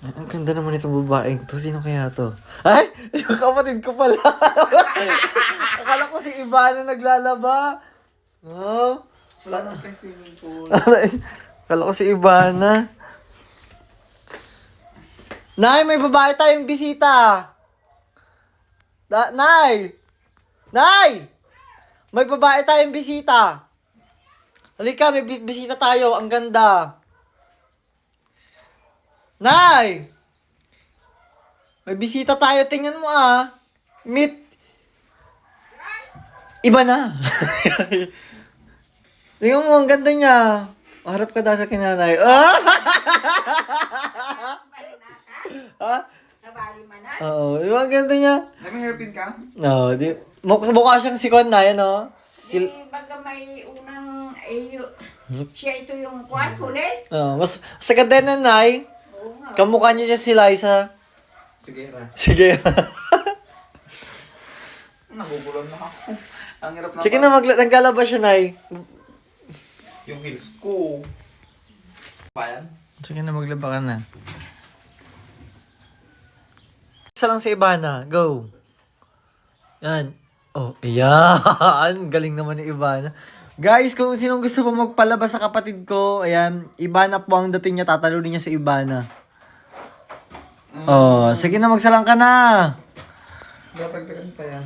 Ang ganda naman itong babaeng to. Sino kaya to? Ay! Yung kapatid ko pala. Akala ko si Ivana naglalaba. Oh. Wala nang tayo swimming pool. Akala ko si Ivana. Nay, may babae tayong bisita. Nay! Nay! May babae tayong bisita. Halika, may bisita tayo. Ang ganda. Nay! May bisita tayo. Tingnan mo ah. Meet. Iba na. Tingnan mo, ang ganda niya. Harap ka daw sa kinanay. Ah! Ha? Oo, ang ganda niya. May hairpin ka? No, mukha siyang si Kon na, yan o. Baga may unang, siya ito yung kwan, huli. Mas ganda na, Nay. Oo nga. Kamukha niya si Liza. Sige, Ra. Sige. Nagugulong na ako. Ang hirap na. Sige na, naglalabas siya, Nay. Yung heels ko. Bayan? Sige na, maglaba ka na. Isa lang si Ivana. Go. Yan. Oh, ayan. Galing naman ni Ivana. Guys, kung sinong gusto po magpalabas sa kapatid ko, ayan, Ivana po ang dating niya. Tatalunin niya si Ivana. Oh, sige na, magsalang ka na. Datagdagan pa yan.